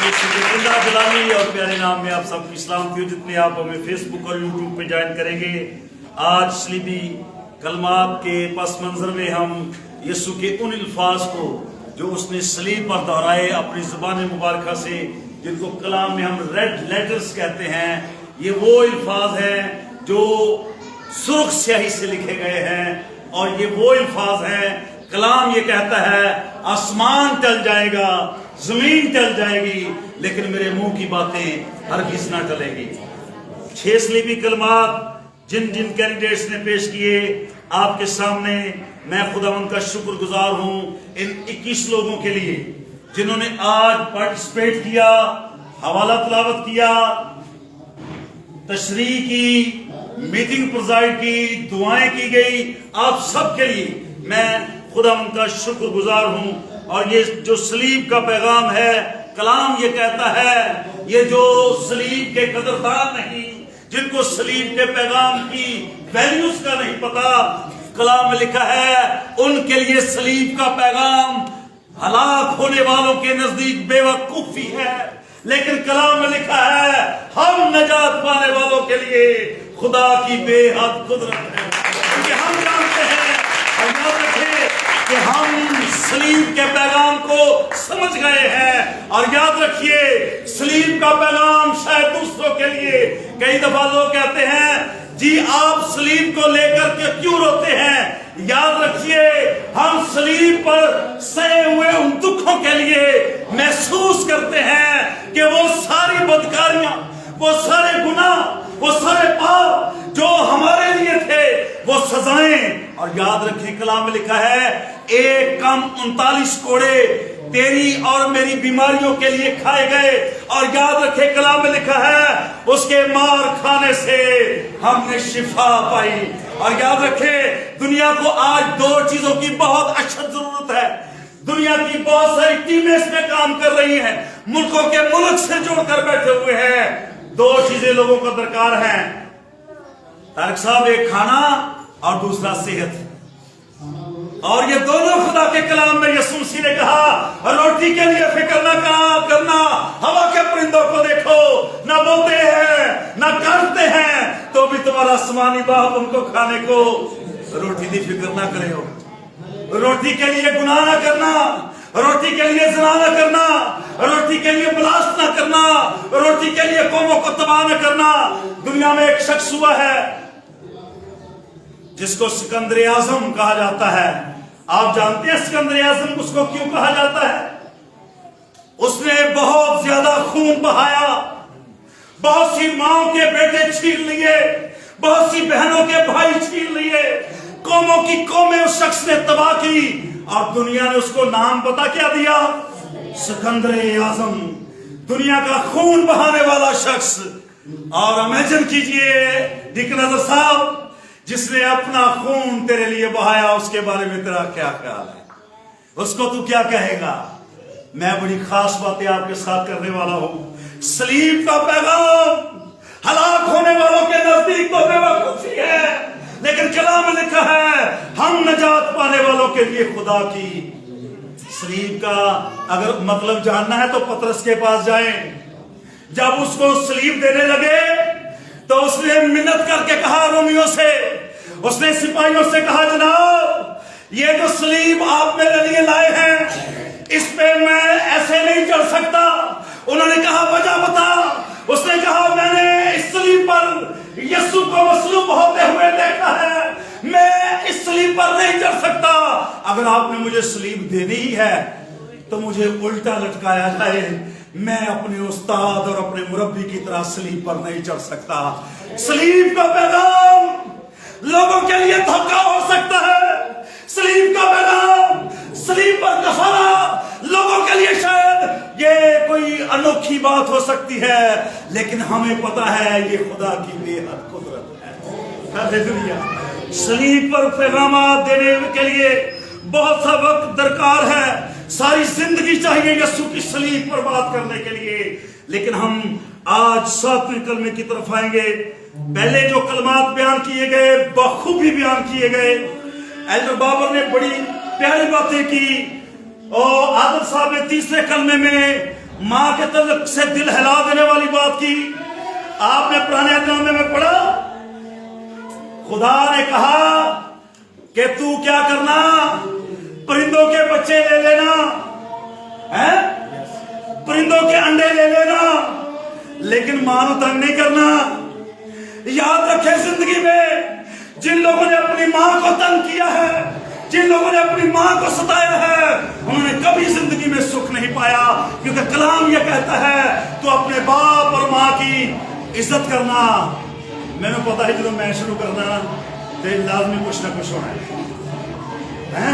زندہ جلالی اور پیارے نام میں آپ سب کی اسلام کی جتنے آپ ہمیں فیس بک اور یوٹیوب پہ جوائن کریں گے. آج صلیبی کلمات کے پس منظر میں ہم یسوع کے ان الفاظ کو جو اس نے صلیب پر دہرائے اپنی زبان مبارکہ سے، جن کو کلام میں ہم ریڈ لیٹرز کہتے ہیں، یہ وہ الفاظ ہیں جو سرخ سیاہی سے لکھے گئے ہیں. اور یہ وہ الفاظ ہیں، کلام یہ کہتا ہے آسمان ٹل جائے گا، زمین ٹل جائے گی، لیکن میرے منہ کی باتیں ہرگز نہ ٹلیں گی. 6 صلیبی کلمات جن جن کینڈیڈیٹس نے پیش کیے آپ کے سامنے، میں خداوند کا شکر گزار ہوں ان 21 لوگوں کے لیے جنہوں نے آج پارٹیسپیٹ کیا، حوالہ تلاوت کیا، تشریح کی، میٹنگ پرزائڈ کی، دعائیں کی گئی. آپ سب کے لیے میں خداوند کا شکر گزار ہوں. اور یہ جو صلیب کا پیغام ہے، کلام یہ کہتا ہے یہ جو صلیب کے قدردان نہیں، جن کو صلیب کے پیغام کی ویلیوز کا نہیں پتا، کلام میں لکھا ہے ان کے لیے صلیب کا پیغام ہلاک ہونے والوں کے نزدیک بے وقوفی ہے، لیکن کلام میں لکھا ہے ہم نجات پانے والوں کے لیے خدا کی بے حد قدرت ہے. کیونکہ ہم جانتے ہیں اور یاد رکھیں کہ ہم صلیب کے پیغام کو سمجھ گئے ہیں. اور یاد رکھیے صلیب کا پیغام شاید دوسروں کے لیے، کئی دفعہ لوگ کہتے ہیں جی آپ صلیب کو لے کر کے کیوں روتے ہیں؟ یاد رکھیے ہم صلیب پر سہے ہوئے ان دکھوں کے لیے محسوس کرتے ہیں کہ وہ ساری بدکاریاں، وہ سارے گناہ، وہ سارے پاپ جو ہمارے لیے تھے وہ سزائیں. اور یاد رکھیں کلام میں لکھا ہے 1:39 کوڑے تیری اور میری بیماریوں کے لیے کھائے گئے. اور یاد رکھے کلام میں لکھا ہے اس کے مار کھانے سے ہم نے شفا پائی. اور یاد رکھے دنیا کو آج 2 چیزوں کی بہت اشد ضرورت ہے. دنیا کی بہت ساری ٹیمیں اس میں کام کر رہی ہیں، ملکوں کے ملک سے جڑ کر بیٹھے ہوئے ہیں. 2 چیزیں لوگوں کو درکار ہیں طارق صاحب، ایک کھانا اور دوسرا صحت. اور یہ دونوں خدا کے کلام میں یسوع مسیح نے کہا روٹی کے لیے فکر نہ کرنا، ہوا کے پرندوں کو دیکھو، نہ بوتے ہیں نہ کاٹتے ہیں، تو بھی تمہارا آسمانی باپ ان کو کھانے کو روٹی کی فکر نہ کرے ہو. روٹی کے لیے گناہ نہ کرنا، روٹی کے لیے زنا نہ کرنا، روٹی کے لیے بلاسٹ نہ کرنا، روٹی کے لیے قوموں کو تباہ نہ کرنا. دنیا میں ایک شخص ہوا ہے جس کو سکندر اعظم کہا جاتا ہے. آپ جانتے ہیں سکندر اعظم اس کو کیوں کہا جاتا ہے؟ اس نے بہت زیادہ خون بہایا، بہت سی ماں کے بیٹے چھین لیے، بہت سی بہنوں کے بھائی چھین لیے، قوموں کی قومیں اس شخص نے تباہ کی. اور دنیا نے اس کو نام پتا کیا دیا؟ سکندر اعظم، دنیا کا خون بہانے والا شخص. اور امیجن کیجئے ڈیکن اظہر صاحب، جس نے اپنا خون تیرے لیے بہایا، اس کے بارے میں تیرا کیا خیال ہے؟ اس کو تو کیا کہے گا؟ میں بڑی خاص باتیں آپ کے ساتھ کرنے والا ہوں. صلیب کا پیغام ہلاک ہونے والوں کے نزدیک تو بے وقوفی ہے، لیکن کلام میں لکھا ہے ہم نجات پانے والوں کے لیے خدا کی. صلیب کا اگر مطلب جاننا ہے تو پطرس کے پاس جائیں. جب اس کو صلیب دینے لگے تو اس نے منت کر کے کہا رومیوں سے، اس نے سپاہیوں سے کہا جناب یہ جو صلیب آپ میرے لیے لائے ہیں اس پہ میں ایسے نہیں چڑھ سکتا. انہوں نے کہا وجہ بتا. اس نے کہا میں نے اس صلیب پر یسوع کو مصلوب ہوتے ہوئے دیکھا ہے، میں اس صلیب پر نہیں چڑھ سکتا. اگر آپ نے مجھے صلیب دینی ہی ہے تو مجھے الٹا لٹکایا جائے. میں اپنے استاد اور اپنے مربی کی طرح صلیب پر نہیں چڑھ سکتا. صلیب کا پیغام لوگوں کے لیے دھوکہ ہو سکتا ہے، صلیب کا پیغام، صلیب پر کفارہ لوگوں کے لیے شاید یہ کوئی انوکھی بات ہو سکتی ہے، لیکن ہمیں پتا ہے یہ خدا کی بے حد قدرت ہے. ہاللیلویا. صلیب پر پیغامات دینے کے لیے بہت سا وقت درکار ہے، ساری زندگی چاہیے یسوع کی صلیب پر بات کرنے کے لیے. لیکن ہم آج 7ویں کلمے کی طرف آئیں گے. پہلے جو کلمات بیان کیے گئے بخوبی بیان کیے گئے. ایلڈر بابر نے بڑی پیاری باتیں کی، اور عادل صاحب نے 3 کلمے میں माँ के तलक से दिल हिला देने वाली बात की। आपने पुराने नामे में पढ़ा, खुदा ने कहा कि तू क्या करना, परिंदों के बच्चे ले लेना, हैं? परिंदों के अंडे ले लेना, लेकिन मां को तंग नहीं करना। याद रखें, जिंदगी में जिन लोगों ने अपनी मां को तंग किया है, जिन लोगों ने अपनी मां को सताया है, उन्होंने कभी जिंदगी में सुख नहीं पाया, क्योंकि कलाम यह कहता है तो अपने बाप और मां की इज्जत करना। मैंने पता है जो मैं शुरू करना तो लाजमी कुछ ना कुछ होना है।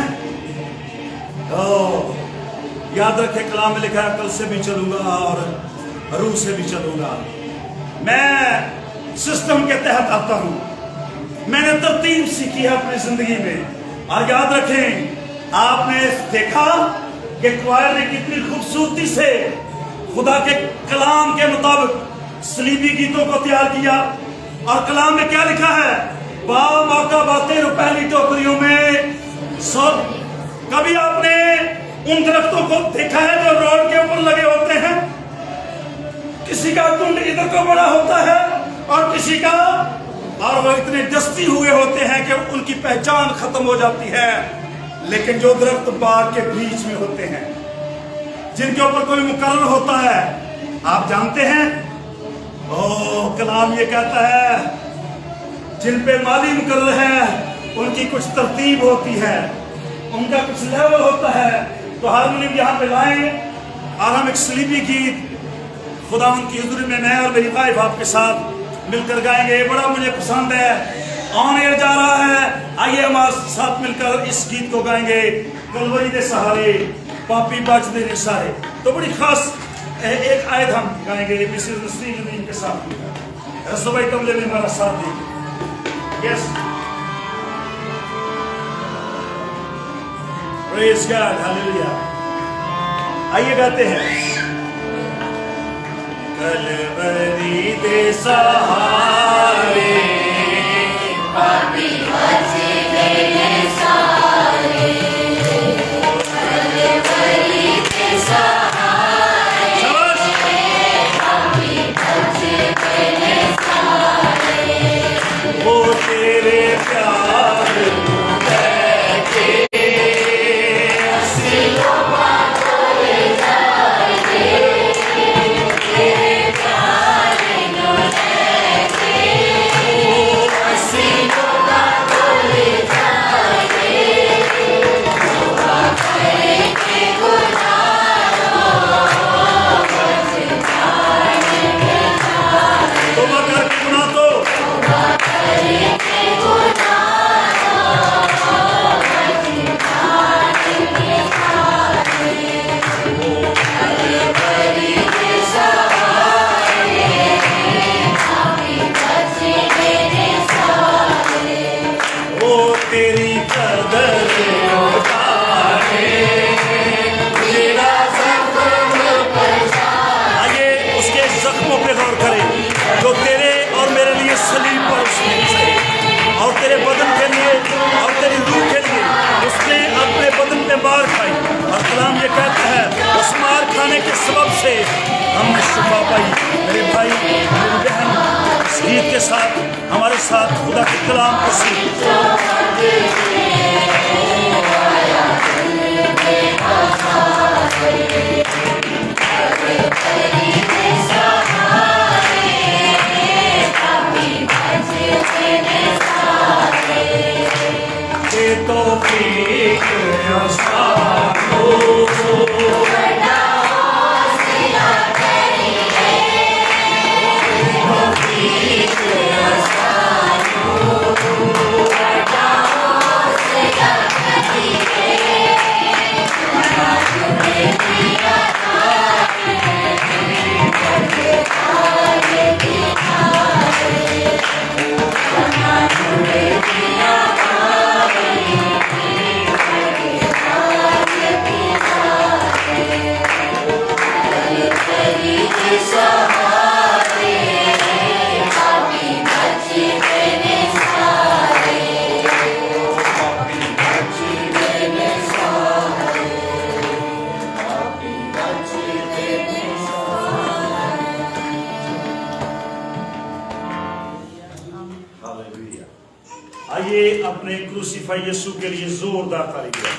याद रखे, कलाम में लिखा है कल से भी चलूंगा और रूह से भी चलूंगा। मैं सिस्टम के तहत आता हूं, मैंने तरतीब सीखी है अपनी जिंदगी में। और याद रखें, आपने देखा कि क्वायर ने कितनी खूबसूरती से खुदा के कलाम के मुताबिक सलीबी गीतों को तैयार किया। और कलाम में क्या लिखा है, बाका बातें रुपैली टोकरियों में सब। कभी आपने उन दरख्तों को देखा है जो रोड के ऊपर लगे होते हैं? किसी का कुंड इधर को बड़ा होता है और किसी का, और वो इतने दस्ती हुए होते हैं कि उनकी पहचान खत्म हो जाती है। लेकिन जो दरख्त बाग के बीच में होते हैं, जिनके ऊपर कोई मुकर्रर होता है, आप जानते हैं, कलाम ये कहता है जिन पे माली मुकर्रर है उनकी कुछ तरतीब होती है, उनका कुछ लेवल होता है। तो हारमोनियम यहाँ पे लाएं और हम एक सलीबी गीत खुदा उनकी हुजूरी में मैं और मेरी वाइफ आपके साथ मिलकर गाएंगे। बड़ा मुझे पसंद है, ऑन एयर जा रहा है। आइए हमारे साथ मिलकर इस गीत को गाएंगे, कलवरी दे सहारे पापी बचदे ने सारे। तो बड़ी खास एक आयत हम गाएंगे मिसेस नसरीन नदीम के साथ। रसो भाई तबले में हमारा साथ दीजिए। Yes, praise God, hallelujah. आइए गाते हैं, कलवरी दे सहारे पापी बचदे ने सारे, कलवरी दे सहारे पापी बचदे ने सारे, वो तेरे प्यार मार खाई। और कलाम ये कहता है उस मार खाने के सबब से हमने शिफा पाई। मेरे भाई मेरी बहन, इस गीत के साथ हमारे साथ खुदा के कलाम को क्रूसीफाई यीशु के लिए जोरदार ताली दिया।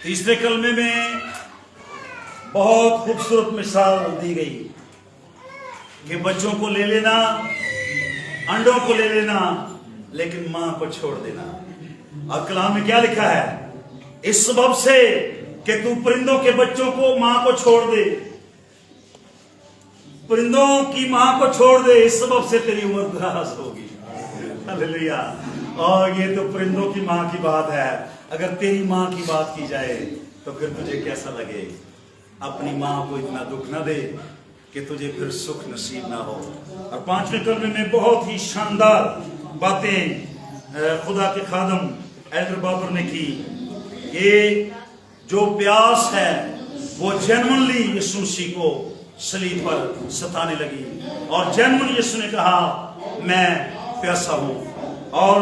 तीसरे कलमे में बहुत खूबसूरत मिसाल दी गई कि बच्चों को ले लेना, अंडों को ले लेना, लेकिन मां को छोड़ देना। और कलाम में क्या लिखा है? इस सबब से कि तू परिंदों के बच्चों को मां को छोड़ दे, परिंदों की मां को छोड़ दे, इस सबब से तेरी उम्र दराज होगी। हालेलुया। और ये तो परिंदों की मां की बात है। अगर तेरी मां की बात की जाए तो फिर तुझे कैसा लगे? अपनी मां को इतना दुख ना दे कि तुझे फिर सुख नसीब ना हो। और पांचवें कलमे में बहुत ही शानदार बातें खुदा के खादम एल्डर बाबर ने की। ये जो प्यास है वो जेन्युइनली यीशु मसीह को सलीब पर सताने लगी, और जेन्युइन यीशु ने कहा मैं प्यासा हूं। और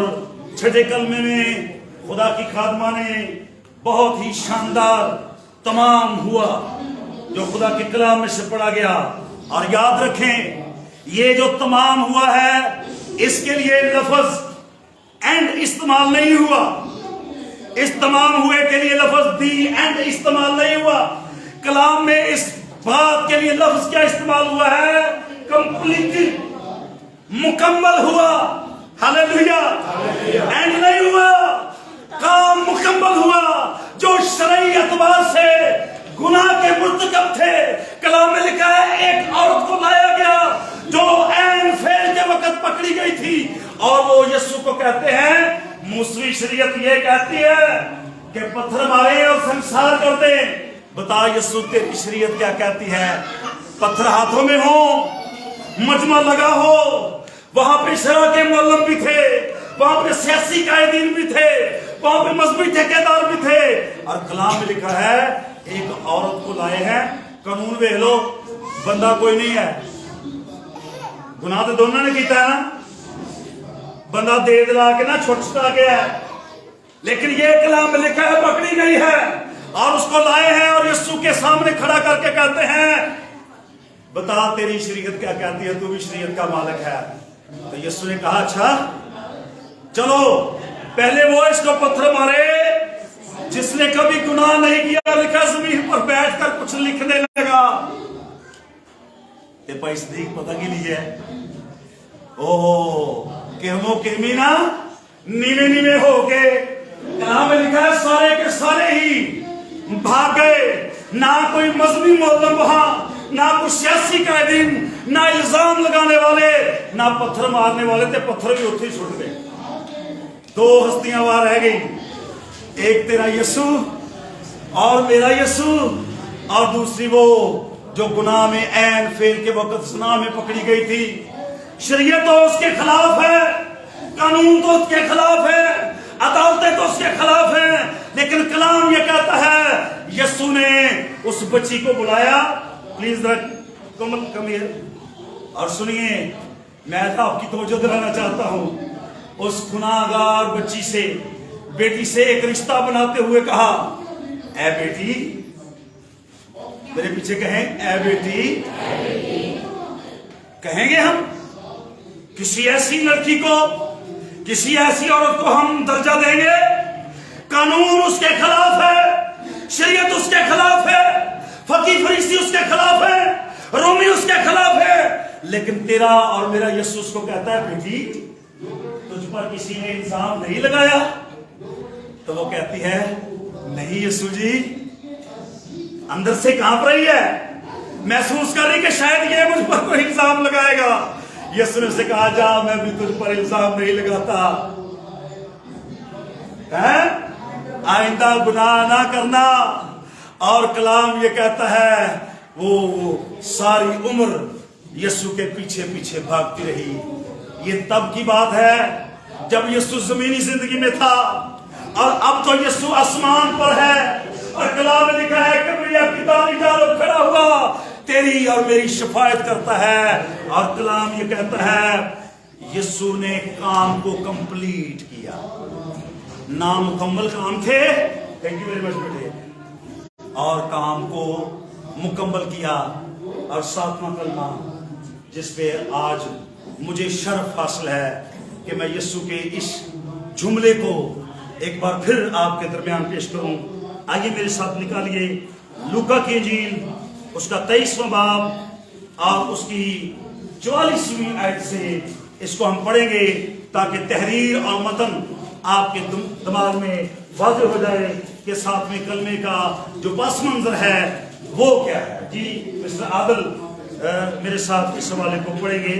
छठे कलमे में खुदा की खादमा ने बहुत ही शानदार तमाम हुआ जो खुदा के कलाम में से पढ़ा गया। और याद रखें, ये जो तमाम हुआ है इसके लिए लफ्ज एंड इस्तेमाल नहीं हुआ। इस तमाम हुए के लिए लफ्ज दी एंड इस्तेमाल नहीं हुआ। कलाम में इस बात के लिए लफ्ज क्या इस्तेमाल हुआ है? कंप्लीटली, मुकम्मल हुआ। हालेलुया। एंड नहीं हुआ, काम मुकम्मल हुआ। जो शरई एतबार से गुनाह के मुर्तकब थे, कलाम में लिखा है एक औरत को लाया गया जो ऐन फेल के वक्त पकड़ी गई थी, और वो यीशु को कहते हैं, मूसवी शरीयत ये कहती है कि पत्थर मारे और संसार कर दे। बता यीशु तेरी शरीयत क्या कहती है? पत्थर हाथों में हो, मजमा लगा हो, वहां पे शरा के मौलम भी थे, वहां पे सियासी कायदीन भी थे, वहां पे मजहबी ठेकेदार भी थे। और कलाम में लिखा है एक औरत को लाए हैं। कानून देख लो, बंदा कोई नहीं है, गुनाह तो दोनों ने किया है ना, बंदा दे दिला के ना छुटछुटा गया है, लेकिन ये कलाम में लिखा है पकड़ी गई है और उसको लाए हैं और यीशु के सामने खड़ा करके कहते हैं बता तेरी शरीयत क्या कहती है, तू भी शरीयत का मालिक है। तो यीशु ने कहा अच्छा चलो, पहले वो इसको पत्थर मारे जिसने कभी गुनाह नहीं किया। लिखा जमीन पर बैठकर कुछ लिखने लगा। ये पैसदीक पता की लीजिए, ओह किरमो किरमी ना नीवे नीवे हो गए। कलाम में लिखा है सारे के सारे ही भाग गए, ना कोई मजहबी मौलम वहां, ना कोई सियासी कायदीन, ना इल्जाम लगाने वाले, ना पत्थर मारने वाले थे, पत्थर भी उठे छुट गए। दो हस्तियां वहां रह गई, एक तेरा यीशु और मेरा यीशु, और दूसरी वो जो गुनाह में ऐन फेल के वक्त ज़िना में पकड़ी गई थी। शरीयत तो उसके खिलाफ है, कानून तो उसके खिलाफ है, अदालतें तो उसके खिलाफ हैं, लेकिन कलाम ये कहता है यीशु ने उस बच्ची को बुलाया। प्लीज कम हियर और सुनिए, मैं तो आपकी तवज्जो दिलाना चाहता हूं। उस गुनाहगार बच्ची से, बेटी से एक रिश्ता बनाते हुए कहा ऐ बेटी, मेरे पीछे कहें ऐ बेटी, कहेंगे हम किसी ऐसी लड़की को, किसी ऐसी औरत को हम दर्जा देंगे? कानून उसके खिलाफ है, शरीयत उसके खिलाफ है, फकीह फरीसी उसके खिलाफ है, रोमी उसके खिलाफ है, लेकिन तेरा और मेरा यीशु उसको कहता है बेटी तुझ पर किसी ने इल्जाम नहीं लगाया? तो वो कहती है नहीं यीशु जी, अंदर से कांप रही है, महसूस कर रही कि शायद ये मुझ पर कोई इल्जाम लगाएगा। यीशु ने उसे कहा जा, मैं भी तुझ पर इल्जाम नहीं लगाता है, आइंदा गुनाह ना करना। और कलाम ये कहता है वो सारी उम्र यीशु के पीछे पीछे भागती रही। ये तब की बात है जब यीशु जमीनी जिंदगी में था, और अब तो यीशु आसमान पर है। और कलाम में लिखा है कब्रिया की दानी डालो खड़ा हुआ, तेरी और मेरी शफायत करता है। और कलाम ये कहता है यीशु ने काम को कंप्लीट किया, नामुकम्मल काम थे, थैंक यू वेरी मच बेटे, और काम को मुकम्मल किया। اور ساتواں کلمہ جس پہ آج مجھے شرف حاصل ہے کہ میں یسوع کے اس جملے کو ایک بار پھر آپ کے درمیان پیش کروں. آئیے میرے ساتھ نکالیے لوکا کی انجیل اس کا 23واں باب اور اس کی 44ویں آیت سے اس کو ہم پڑھیں گے تاکہ تحریر اور متن آپ کے دماغ میں واضح ہو جائے کہ ساتویں کلمے کا جو پس منظر ہے وہ کیا ہے. جی مسٹر عادل میرے ساتھ اس حوالے کو پڑھیں گے.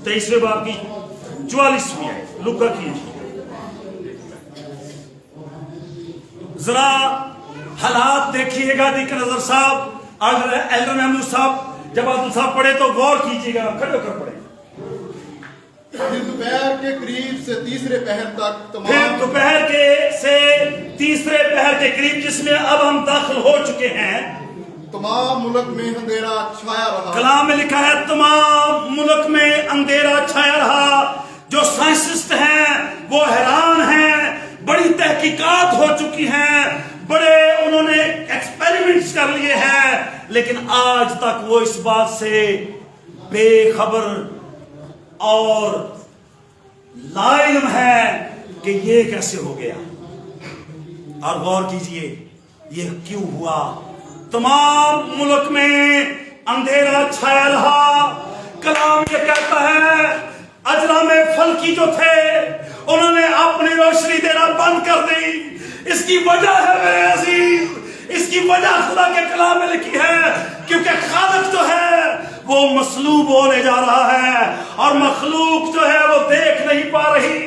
23ویں باب کی 44ویں آیت لوکا کی. ذرا حالات دیکھیے گا دیکھ نظر صاحب اور ایلڈر محمود صاحب جب عادل صاحب پڑھے تو غور کیجیے گا, کھڑے ہو کر پڑھیں. پھر دوپہر کے قریب سے تیسرے پہر تک تیسرے پہر کے قریب جس میں اب ہم داخل ہو چکے ہیں تمام ملک میں اندھیرا چھایا رہا. کلام میں لکھا ہے تمام ملک میں اندھیرا چھایا رہا. جو سائنسسٹ ہیں وہ حیران ہیں, بڑی تحقیقات ہو چکی ہیں, بڑے انہوں نے ایکسپیریمنٹس کر لیے ہیں, لیکن آج تک وہ اس بات سے بے خبر اور لا علم ہے کہ یہ کیسے ہو گیا. اور غور کیجئے یہ کیوں ہوا. تمام ملک میں اندھیرا چھایا رہا. کلام یہ کہتا ہے اجرام فلکی جو تھے انہوں نے اپنی روشنی دینا بند کر دی. اس کی وجہ ہے میرے عزیز, اس کی وجہ خدا کے کلام میں لکھی ہے کیونکہ خالق جو ہے وہ مصلوب ہونے جا رہا ہے اور مخلوق جو ہے وہ دیکھ نہیں پا رہی.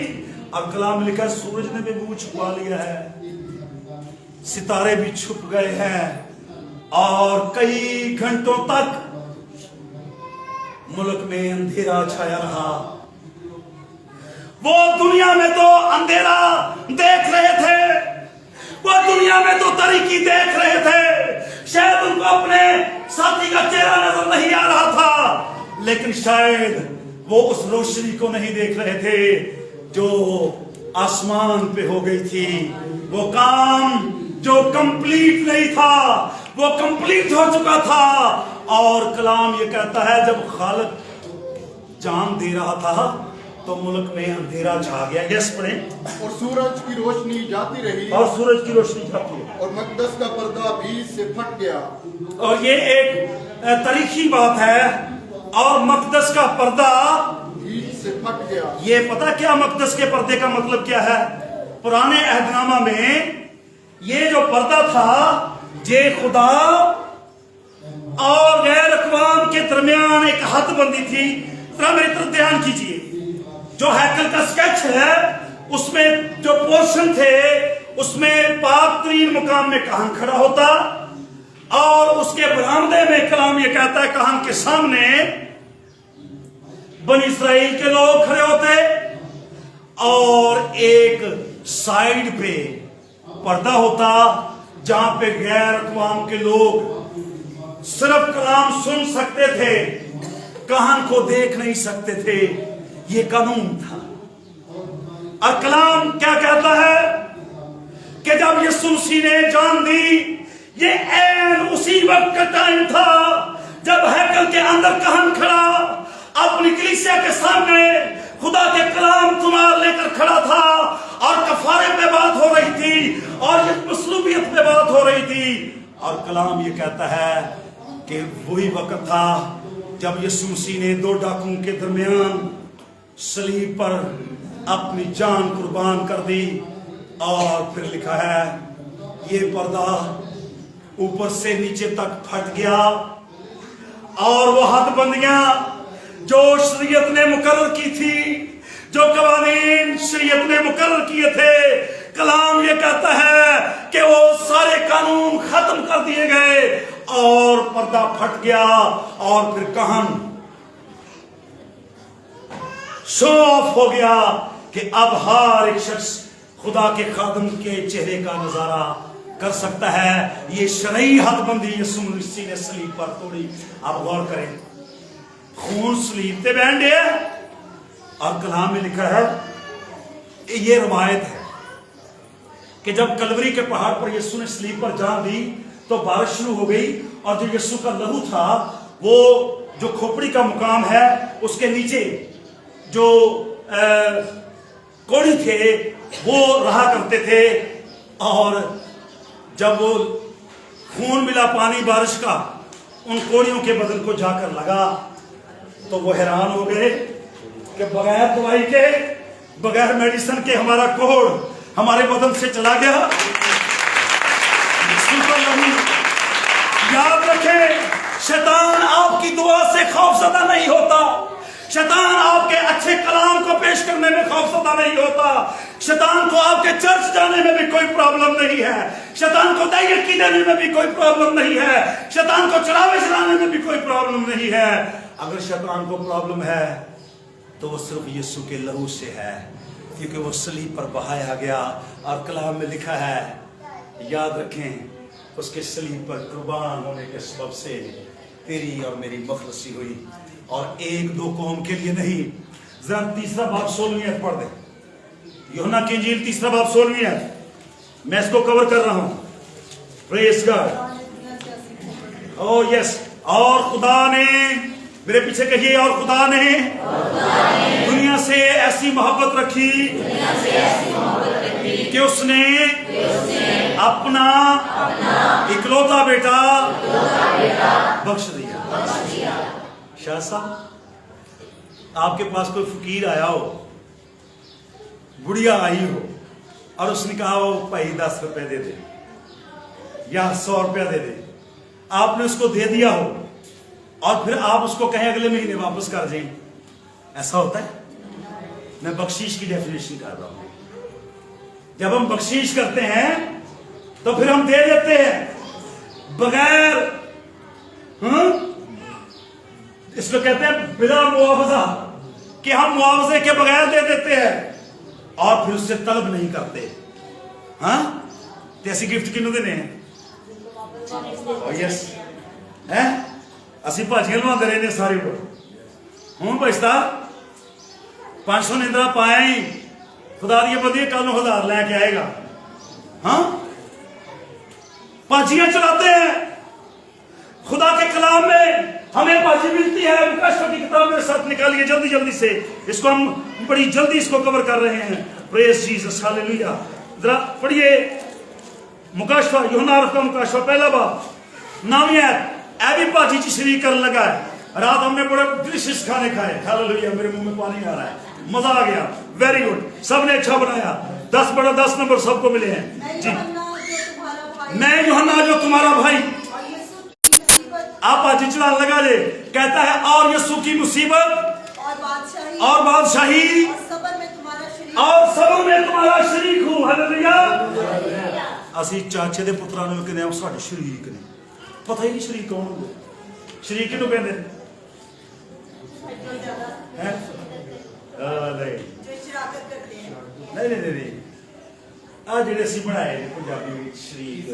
اور کلام لکھا ہے سورج نے بھی منہ چھپا لیا ہے, ستارے بھی چھپ گئے ہیں, اور کئی گھنٹوں تک ملک میں اندھیرا چھایا رہا. وہ دنیا میں تو اندھیرا دیکھ رہے تھے, وہ دنیا میں تو تاریکی دیکھ رہے تھے, شاید ان کو اپنے ساتھی کا چہرہ نظر نہیں آ رہا تھا, لیکن شاید وہ اس روشنی کو نہیں دیکھ رہے تھے جو آسمان پہ ہو گئی تھی. وہ کام جو کمپلیٹ نہیں تھا وہ کمپلیٹ ہو چکا تھا. اور کلام یہ کہتا ہے جب خالق جان دے رہا تھا تو ملک میں اندھیرا چھا گیا. یس پڑھیں. اور سورج کی روشنی جاتی رہی, اور سورج کی روشنی جاتی ہے, اور مقدس کا پردہ بیچ سے پھٹ گیا. اور یہ ایک تاریخی بات ہے. اور مقدس کا پردہ بیچ سے پھٹ گیا. یہ پتا کیا مقدس کے پردے کا مطلب کیا ہے؟ پرانے عہد نامہ میں یہ جو پردہ تھا یہ خدا اور غیر اقوام کے درمیان ایک حد بندی تھی. ذرا میری طرف دھیان کیجیے. جو ہیکل کا سکیچ ہے اس میں جو پورشن تھے اس میں پاک ترین مقام میں کہن کھڑا ہوتا, اور اس کے برآمدے میں کلام یہ کہتا ہے کہن کے سامنے بنی اسرائیل کے لوگ کھڑے ہوتے, اور ایک سائیڈ پہ پردہ ہوتا جہاں پہ غیر اقوام کے لوگ صرف کلام سن سکتے تھے, کہن کو دیکھ نہیں سکتے تھے. یہ قانون تھا. اور کلام کیا کہتا ہے کہ جب یسوع مسیح نے جان دی, یہ عین اسی وقت کا ٹائم تھا جب ہیکل کے اندر کہن کھڑا اپنی کلیسیا کے سامنے خدا کے کلام تمہار لے کر کھڑا تھا, اور کفارے پہ بات ہو رہی تھی اور مصلوبیت پہ بات ہو رہی تھی. اور کلام یہ کہتا ہے کہ وہی وقت تھا جب یسوع مسیح نے دو ڈاکوؤں کے درمیان صلیب پر اپنی جان قربان کر دی. اور پھر لکھا ہے یہ پردہ اوپر سے نیچے تک پھٹ گیا, اور وہ حد بندیاں جو شریعت نے مقرر کی تھی, جو قوانین شریعت نے مقرر کیے تھے, کلام یہ کہتا ہے کہ وہ سارے قانون ختم کر دیے گئے اور پردہ پھٹ گیا. اور پھر کہن شو آف ہو گیا کہ اب ہر ایک شخص خدا کے خادم کے چہرے کا نظارہ کر سکتا ہے. یہ شرعی حد بندی یسوع مسیح نے صلیب پر توڑی. آپ غور کریں, خون صلیب تے بہن ڈے, اور کلام میں لکھا ہے یہ روایت ہے کہ جب کلوری کے پہاڑ پر یسوع نے صلیب پر جان دی تو بارش شروع ہو گئی, اور جو یسوع کا لہو تھا वो जो खोपड़ी का मुकाम है उसके नीचे जो कोड़ी थे वो रहा करते थे, और जब वो खून मिला पानी बारिश का उन कोड़ियों के बदन को जाकर लगा तो वो हैरान हो गए कि बगैर दवाई के, बगैर मेडिसिन के हमारा कोड़ हमारे बदन से चला गया। याद रखें, शैतान आपकी दुआ से खौफजदा नहीं होता, शैतान आपके अच्छे कलाम को पेश करने में खौफजदा नहीं होता, शैतान को आपके चर्च जाने में भी कोई प्रॉब्लम नहीं है, शैतान को दायकी देने में भी कोई प्रॉब्लम नहीं है, शैतान को चढ़ावे चढ़ाने में भी कोई प्रॉब्लम नहीं है। अगर शैतान को प्रॉब्लम है तो वो सिर्फ यीशु के लहू से है, क्योंकि वो सलीब पर बहाया गया और कलाम में लिखा है, याद रखें, उसके सलीब पर कुर्बान होने के सबब से तेरी और मेरी मखलसी हुई, और एक दो कौम के लिए नहीं। जरा तीसरा बाब 16वीं आयत पढ़ दे, यूहन्ना की इंजील तीसरा बाब 16वीं आयत, मैं इसको कवर कर रहा हूं। Praise God. Oh yes. और खुदा ने, मेरे पीछे कहिए, और खुदा ने दुनिया से ऐसी मोहब्बत रखी कि उसने अपना इकलौता बेटा बख्श दिया। शाह साहब, आपके पास कोई फकीर आया हो, बुढ़िया आई हो, और उसने कहा हो भाई 10 रुपए दे दे या 100 रुपया दे दे, आपने उसको दे दिया हो और फिर आप उसको कहें अगले महीने वापस कर दें, ऐसा होता है? मैं बख्शीश की डेफिनेशन कर रहा हूं। जब हम बख्शीश करते हैं तो फिर हम दे देते हैं बगैर, इसको कहते हैं बिना मुआवजा, कि हम मुआवजे के बगैर दे देते हैं और फिर उससे तलब नहीं करते। हाँ, ऐसी गिफ्ट किन्हों देने हैं? यस है, ਅਸੀਂ ਭਾਜੀਆਂ ਲਵਾਉਂਦੇ ਰਹੇ ਨੇ ਸਾਰੇ ਕੋਲ। ਹੁਣ ਭਾਈਸਤਾ 500 ਨਿੰਦਰਾ ਪਾਇਆ ਹੀ, खुदा दी बंदी कल 1000 लेके आएगा। हाँ, भाजियां चलाते हैं। खुदा के कलाम में हमें भाजी मिलती है, मुकाशवा की किताब मेरे साथ निकालिए जल्दी जल्दी से, इसको हम बड़ी जल्दी इसको कवर कर रहे हैं। Praise Jesus, hallelujah. जरा पढ़िए मुकाशवा, यूहन्ना अरफ का मुकाशवा पहला बाब 9वीं आयत। ऐ भी भाजी च शरीक करने लगा है। रात हमने बड़े डिलिशियस खाने खाए, हालेलुया, मेरे मुंह में पानी आ रहा है, मजा आ गया, वेरी गुड, सबने अच्छा बनाया, 10 बड़ा 10 नंबर सबको मिले हैं जी। मैं यूहन्ना जो तुम्हारा भाई, आप आज चलाने लगा जे, कहता है और यीशु की मुसीबत और बादशाही और सबर में तुम्हारा शरीक हूं। हालेलुया। ਅਸੀਂ ਚਾਚੇ ਦੇ ਪੁੱਤਰਾਂ ਨੂੰ ਕਹਿੰਦੇ ਆ ਸਾਡੇ ਸ਼ਰੀਕ ਨੇ, ਪਤਾ ਹੀ ਨਹੀਂ ਸ਼ਰੀਕ ਕੌਣ ਹੁੰਦੇ, ਸ਼ਰੀਕ ਕਿਹਨੂੰ ਕਹਿੰਦੇ ਨੇ? ਹੈ ਨਹੀਂ ਆ ਜਿਹੜੇ ਅਸੀਂ ਬਣਾਏ ਨੇ ਪੰਜਾਬੀ ਵਿੱਚ ਸ਼ਰੀਕ,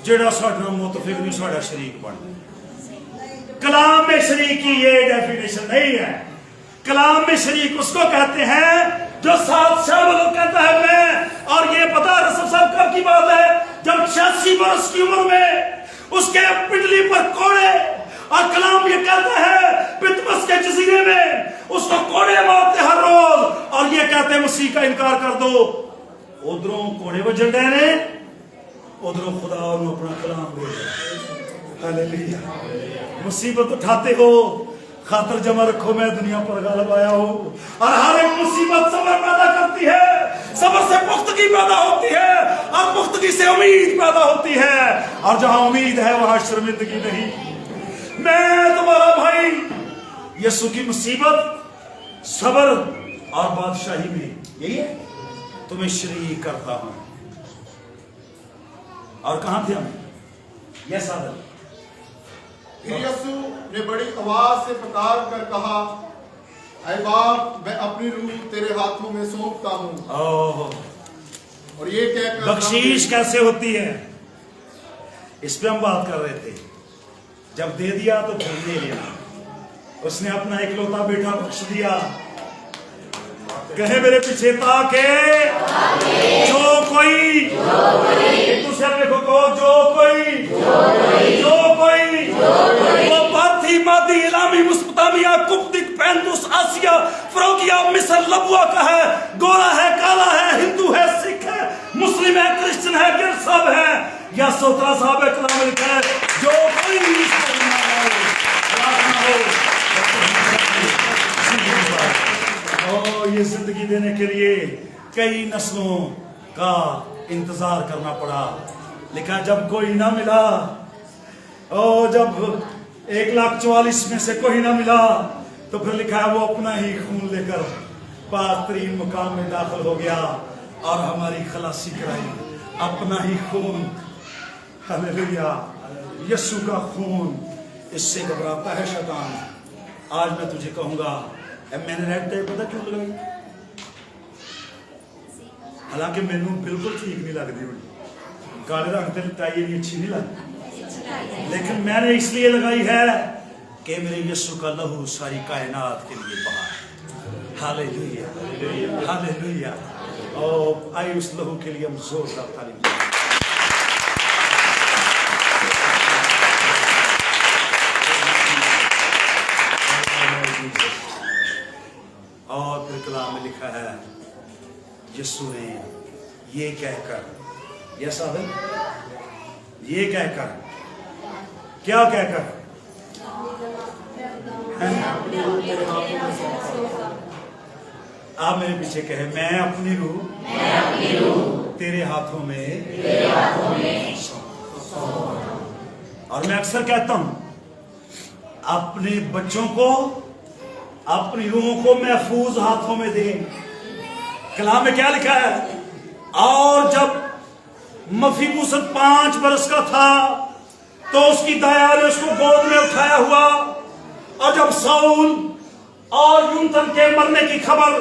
ਜਿਹੜਾ ਸਾਡਾ ਮੁਤਫਿਕ ਨਹੀਂ ਸਾਡਾ ਸ਼ਰੀਕ ਬਣਦਾ। कलाम में शरीक की ये डेफिनेशन नहीं है। कलाम में शरीक उसको कहते हैं जो साथ शामिल कहता है मैं, और ये पता रसूल साहब कब की बात है, जब 86 वर्ष की उम्र में उसके पिंडली पर कोड़े, और कलाम ये कहता है पितमस के जजीरे में उसको कोड़े मारते हर रोज, और ये कहते हैं मसीह का इनकार कर दो। उधरों कोड़े वजन डे ने, उधरों खुदा और अपना कलाम दे। हालेलुया। मुसीबत उठाते हो, खातर जमा रखो मैं दुनिया पर गालिब आया हूं, और हर एक मुसीबत सब्र पैदा करती है, सब्र से पुख्तगी पैदा होती है, और पुख्तगी से उम्मीद पैदा होती है, और जहां उम्मीद है वहां शर्मिंदगी नहीं। मैं तुम्हारा भाई यीशु की मुसीबत, सब्र और बादशाही में यही है, तुम्हें शरीक करता हूं। और कहां थे हम? यस आदम। यीशु ने बड़ी आवाज से पुकार कर कहा, ऐ बाप, मैं अपनी रूह तेरे हाथों में सौंपता हूं। और ये कहकर बख्शीश कैसे होती है, इस पे हम बात कर रहे थे। जब दे दिया तो फिर ले लिया। उसने अपना इकलौता बेटा बख्श दिया। कहे मेरे पीछे ताके जो कोई, दूसरे देखो को जो कोई वो पार्थी, मादी, इलामी, मुस्पतामिया, कुप्तिक, पैंतुस, आसिया, फ्रोगिया, मिस्र, लबुआ का है, गोरा है, काला है, हिंदू है, सिख है, मुस्लिम है, क्रिश्चियन है, गिरज साहब है, या सोतरा साहब है, कलाम लिखा है, जो कोई भी इस पर ईमान लाए। और ये जिंदगी देने के लिए कई नस्लों का इंतजार करना पड़ा, लेकिन जब कोई ना मिला, और जब 1,44,000 में से कोई ना मिला, तो फिर लिखा है वो अपना ही खून लेकर पातरीन मुकाम में दाखिल हो गया और हमारी खलासी कराई। अपना ही खून, हालेलुया, यीशु का खून, इससे घबराता है शैतान। आज मैं तुझे कहूंगा, मैंने रेड टाइप पता क्यों लगाई? हालांकि मैनू बिल्कुल ठीक नहीं लगती हुई, काले रंग से टाई भी अच्छी नहीं लगती, लेकिन मैंने इसलिए लगाई है कि मेरे यीशु का लहू सारी कायनात के लिए बहा है। Hallelujah, hallelujah. और आइए उस लहू के लिए हम जोरदार तालीम दें। और फिर कलाम में लिखा है, यीशु ने ये कहकर, यस आदम, ये कहकर, क्या कहकर, आप मेरे पीछे कहे, मैं अपनी रूह तेरे हाथों में और मैं अक्सर कहता हूं, अपने बच्चों को, अपनी रूहों को महफूज हाथों में दें। कलाम में क्या लिखा है? और जब मफीबूसत 5 बरस का था तो उसकी दाया ने उसको गोद में उठाया हुआ, और जब साउल और यूनतन के मरने की खबर,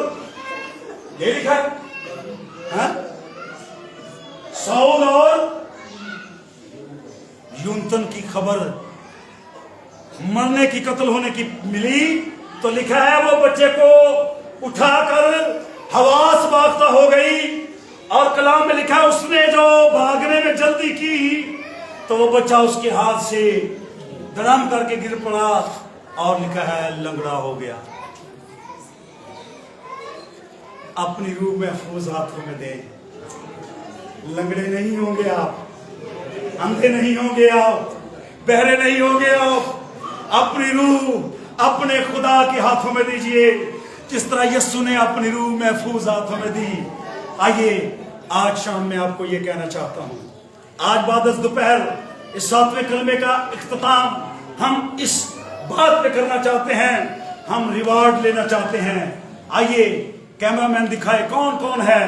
ये लिखा है, साउल और यूनतन की खबर मरने की, कत्ल होने की मिली, तो लिखा है वो बच्चे को उठाकर हवास बाख्ता हो गई। और कलाम में लिखा है उसने जो भागने में जल्दी की तो वो बच्चा उसके हाथ से धड़म करके गिर पड़ा, और लिखा है लंगड़ा हो गया। अपनी रूह महफूज हाथों में दे, लंगड़े नहीं होंगे आप, अंधे नहीं होंगे आप, बहरे नहीं होंगे आप। अपनी रूह अपने खुदा के हाथों में दीजिए, जिस तरह यीशु ने अपनी रूह महफूज हाथों में दी। आइए आज शाम में आपको ये कहना चाहता हूं, आज बाद दोपहर इस 7वें कलमे का इख्तिताम हम इस बात पे करना चाहते हैं, हम रिवार्ड लेना चाहते हैं। आइए कैमरामैन दिखाए कौन कौन है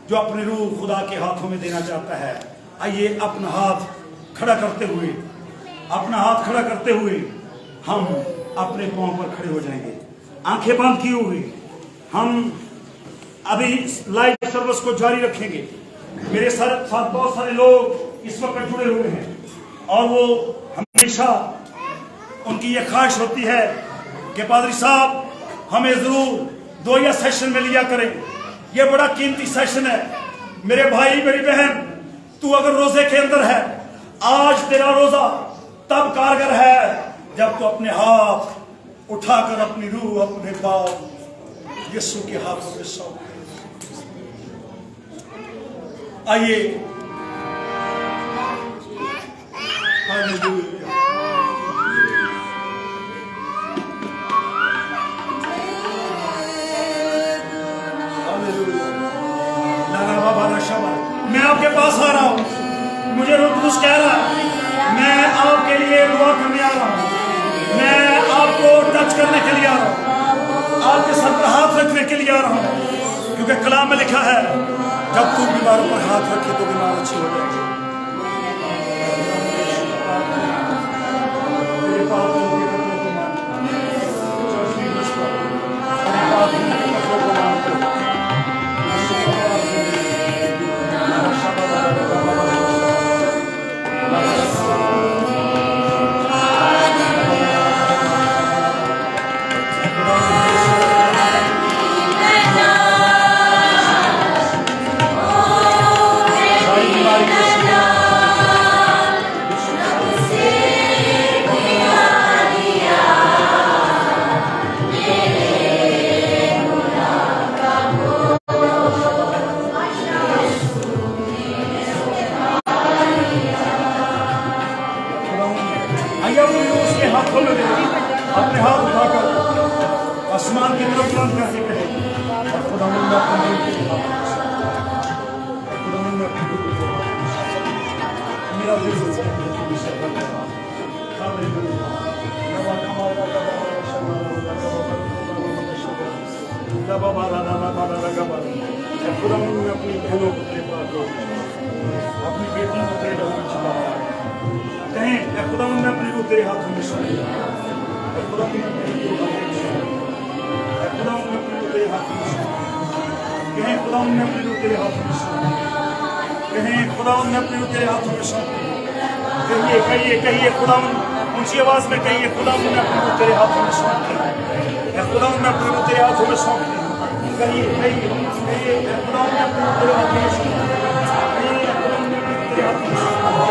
जो अपनी रूह खुदा के हाथों में देना चाहता है। आइए अपना हाथ खड़ा करते हुए, अपना हाथ खड़ा करते हुए हम अपने पांव पर खड़े हो जाएंगे, आंखें बंद की हुई। हम अभी लाइव सर्विस को जारी रखेंगे। मेरे साथ बहुत सारे लोग इस वक्त जुड़े हुए हैं और वो हमेशा उनकी ये ख्वाहिश होती है कि पादरी साहब हमें जरूर 2 या सेशन में लिया करें। ये बड़ा कीमती सेशन है। मेरे भाई मेरी बहन, तू अगर रोजे के अंदर है, आज तेरा रोजा तब कारगर है जब तू अपने हाथ उठाकर अपनी रूह अपने बाप यीशु के हाथों में सौंप। आइए हालेलुया, हालेलुया। मैं आपके पास आ रहा हूं, मुझे रूह कुदूस कह रहा है मैं आपके लिए दुआ करने आ रहा हूं, मैं आपको टच करने के लिए आ रहा हूं, आपके सर पर हाथ रखने के लिए आ रहा हूं, क्योंकि कलाम में लिखा है जब तू बीमारों पर हाथ रखे तो बीमार अच्छी हो जाएगी। से कहे खुदा मैं अपनी रूह तेरे हाथ में सौंपता हूं। खुदा मैं अपनी रूह तेरे हाथ में सौंपता हूं। मेरा दिल से खुदा मैं अपनी बहनों को तेरे पास अपनी बेटियों को तेरे हाथ में चला कहें खुदा मैं अपनी रूह तेरे हाथों में सौंपता हूं। खुदा मैं अपनी रूह खुदा मैं अपनी रूह तेरे हाथों में सौंपता हूं। कहें खुदा मैं अपनी रूह तेरे हाथों में सौंपता हूं। कहें खुदा मैं अपनी रूह तेरे हाथों में सौंपता हूं। कहिए कहिए कहिए खुदा ऊंची आवाज में कहिए खुदा मैं अपनी रूह तेरे हाथों में सौंपता हूं। खुदा मैं अपनी रूह तेरे हाथों में सौंपता हूं। कहिए कहिए कहिए खुदा मैं अपनी रूह तेरे हाथों में सौंपता हूं। कहिए खुदा मैं अपनी रूह तेरे हाथों में सौंपता हूं।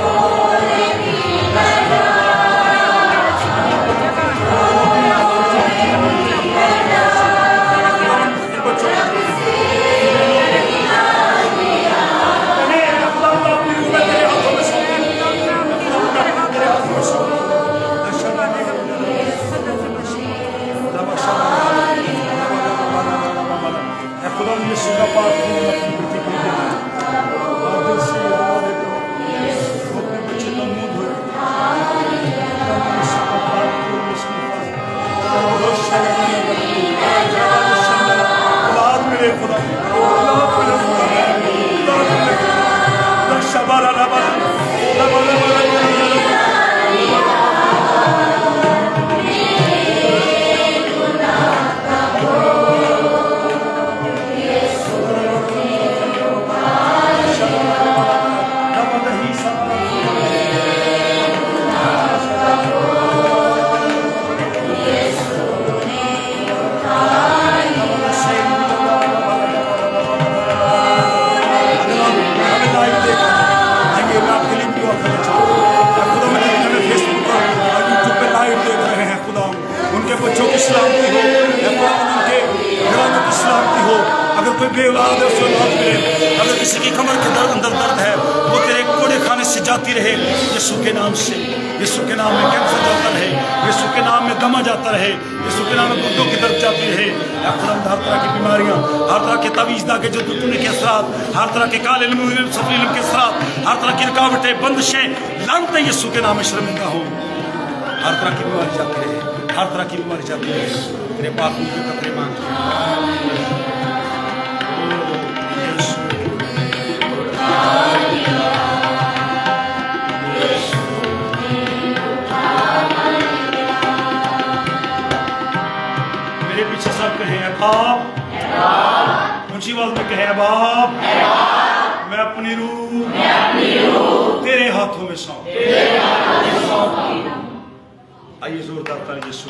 अगर किसी की कमर के अंदर दर्द है वो तेरे कोड़े खाने से जाती रहे यीशु के नाम से। यीशु के नाम में कैंसर जाता रहे, यीशु के नाम में दमा जाता रहे, यीशु के नाम में गुर्दों की दर्द जाती रहे। खुदा हर तरह की बीमारियां, हर तरह के तवीज़ दागे जो टूटने के असरात, हर तरह के काले इल्म सफेद इल्म के असरात, हर तरह की रुकावटें बंदिशें लानतें यीशु के नाम में शर्मिंदा हो। हर तरह की बीमारी जाती रहे, हर तरह की बीमारी जाती रहे। तेरे पाक मुंह के कपड़े मांग मेरे पीछे सब कहें बाप, ऊंची आवाज में कहें बाप, मैं अपनी रूह तेरे हाथों में सौंपता हूं। आइए जोरदार ताली यीशु।